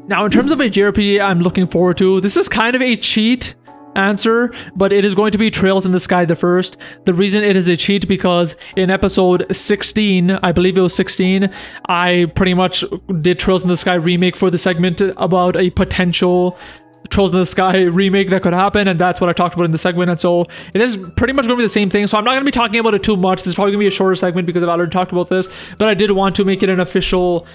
Now, in terms of a JRPG I'm looking forward to, this is kind of a cheat answer, but it is going to be Trails in the Sky the first. The reason it is a cheat because in episode 16, I believe it was 16, I pretty much did Trails in the Sky remake for the segment about a potential Trails in the Sky remake that could happen, and that's what I talked about in the segment. And so it is pretty much going to be the same thing, so I'm not going to be talking about it too much. This is probably going to be a shorter segment because I've already talked about this, but I did want to make it an official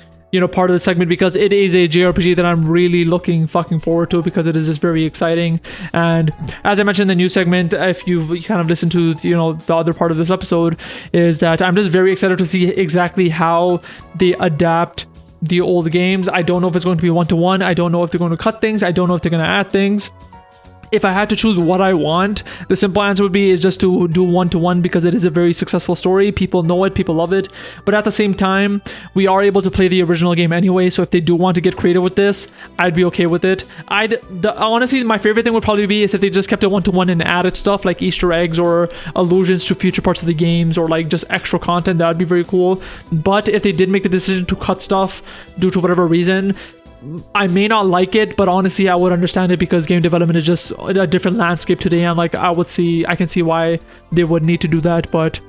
part of the segment because it is a JRPG that I'm really looking fucking forward to because it is just very exciting. And as I mentioned in the news segment, if you've kind of listened to the other part of this episode, is that I'm just very excited to see exactly how they adapt the old games. I don't know if it's going to be one-to-one. I don't know if they're going to cut things. I don't know if they're going to add things. If I had to choose what I want, the simple answer would be is just to do one-to-one because it is a very successful story. People know it, people love it. But at the same time, we are able to play the original game anyway, so if they do want to get creative with this, I'd be okay with it. Honestly, my favorite thing would probably be is if they just kept it one-to-one and added stuff like Easter eggs or allusions to future parts of the games or like just extra content. That would be very cool. But if they did make the decision to cut stuff due to whatever reason, I may not like it, but honestly I would understand it because game development is just a different landscape today, and like I can see why they would need to do that. But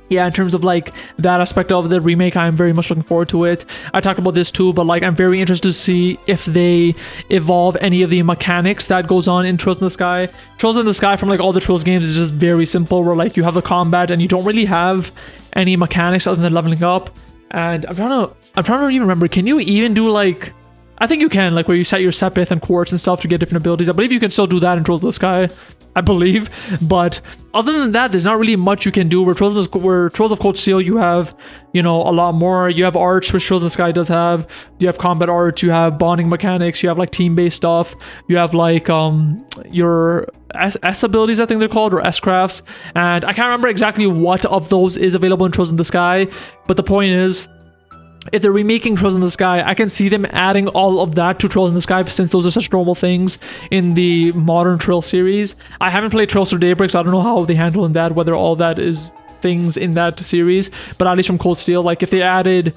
yeah, in terms of like that aspect of the remake, I'm very much looking forward to it. I talked about this too, but like I'm very interested to see if they evolve any of the mechanics that goes on in Trails in the Sky. Trails in the Sky from like all the Trails games is just very simple, where like you have the combat and you don't really have any mechanics other than leveling up. And I'm trying to even remember, can you even do like, I think you can, like where you set your Sepith and Quartz and stuff to get different abilities. I believe you can still do that in Trails of the Sky, I believe. But other than that, there's not really much you can do. Where Trails of Cold Steel, you have, a lot more. You have arts, which Trails of the Sky does have. You have combat arts. You have bonding mechanics. You have like team-based stuff. You have like your S abilities, I think they're called, or S crafts. And I can't remember exactly what of those is available in Trails of the Sky. But the point is, if they're remaking Trails in the Sky, I can see them adding all of that to Trails in the Sky since those are such normal things in the modern Trail series. I haven't played Trails through Daybreak, so I don't know how they handle in that, whether all that is things in that series. But at least from Cold Steel, like if they added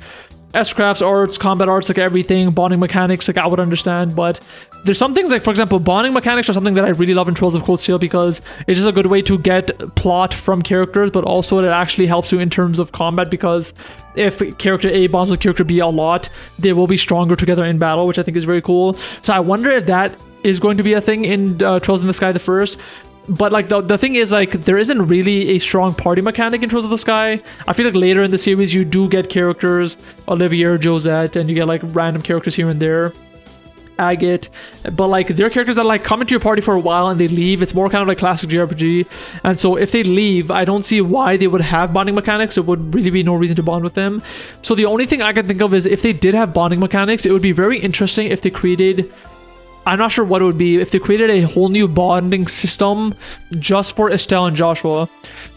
S-crafts, arts, combat arts, like everything, bonding mechanics, like I would understand. But there's some things like, for example, bonding mechanics are something that I really love in Trails of Cold Steel because it's just a good way to get plot from characters, but also it actually helps you in terms of combat because if character A bonds with character B a lot, they will be stronger together in battle, which I think is very cool. So I wonder if that is going to be a thing in Trails in the Sky the first. But like the thing is, like, there isn't really a strong party mechanic in Trails of the Sky. I feel like later in the series you do get characters, Olivier, Josette, and you get like random characters here and there, Agate, but like they're characters that like come into your party for a while and they leave. It's more kind of like classic JRPG, and so if they leave, I don't see why they would have bonding mechanics. There would really be no reason to bond with them. So the only thing I can think of is if they did have bonding mechanics, it would be very interesting if they created, I'm not sure what it would be, if they created a whole new bonding system just for Estelle and Joshua.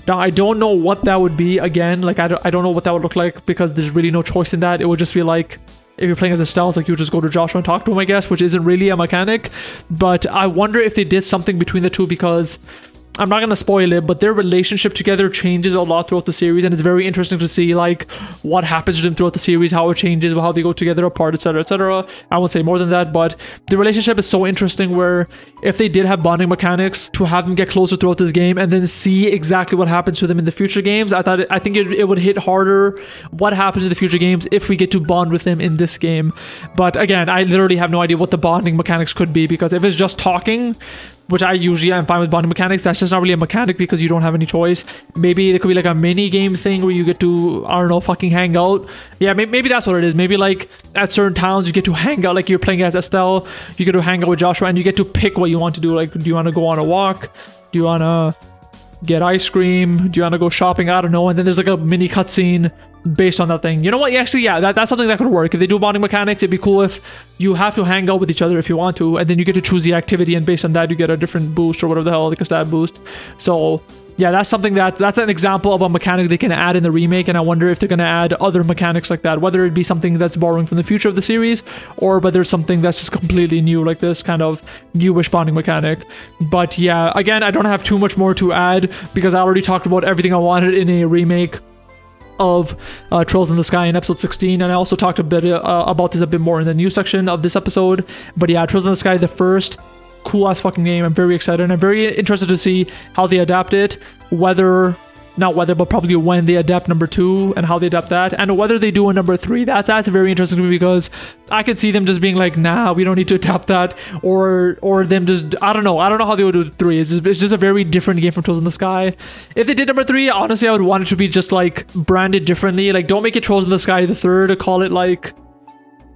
Now, I don't know what that would be. Again, like I don't know what that would look like because there's really no choice in that. It would just be like, if you're playing as Estelle, it's like you just go to Joshua and talk to him, I guess, which isn't really a mechanic. But I wonder if they did something between the two because I'm not going to spoil it, but their relationship together changes a lot throughout the series, and it's very interesting to see like what happens to them throughout the series, how it changes, how they go together, apart, etc., etc. I won't say more than that, but the relationship is so interesting where if they did have bonding mechanics to have them get closer throughout this game and then see exactly what happens to them in the future games, I think it would hit harder what happens in the future games if we get to bond with them in this game. But again, I literally have no idea what the bonding mechanics could be, because if it's just talking, which I usually am fine with bonding mechanics, that's just not really a mechanic because you don't have any choice. Maybe there could be like a mini game thing where you get to, I don't know, fucking hang out. Yeah, maybe that's what it is. Maybe like at certain towns you get to hang out, like you're playing as Estelle, you get to hang out with Joshua and you get to pick what you want to do. Like, do you want to go on a walk? Do you want to get ice cream? Do you want to go shopping? I don't know. And then there's like a mini cutscene based on that thing. You know what? Actually, yeah, that's something that could work. If they do bonding mechanics, it'd be cool if you have to hang out with each other if you want to, and then you get to choose the activity, and based on that, you get a different boost or whatever the hell, like a stat boost. So yeah, that's something that's an example of a mechanic they can add in the remake, and I wonder if they're going to add other mechanics like that, whether it be something that's borrowing from the future of the series, or whether it's something that's just completely new, like this kind of newish bonding mechanic. But yeah, again, I don't have too much more to add because I already talked about everything I wanted in a remake. of Trails in the Sky in episode 16, and I also talked a bit about this a bit more in the news section of this episode. But yeah, Trails in the Sky, the first cool ass fucking game. I'm very excited, and I'm very interested to see how they adapt it, but probably when they adapt number 2 and how they adapt that, and whether they do a number 3. That's very interesting to me, because I could see them just being like, nah, we don't need to adapt that, or them just, I don't know how they would do 3. It's just a very different game from Trolls in the Sky. If they did number 3, honestly, I would want it to be just like branded differently. Like, don't make it Trolls in the Sky the third, call it like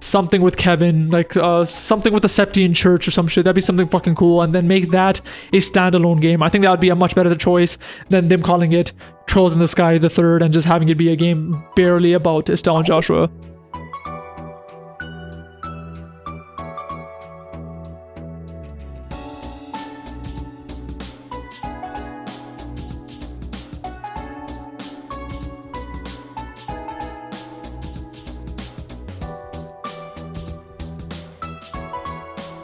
something with Kevin, like something with the Septian Church or some shit. That'd be something fucking cool, and then make that a standalone game. I think that would be a much better choice than them calling it Trolls in the Sky the third and just having it be a game barely about Estelle and Joshua.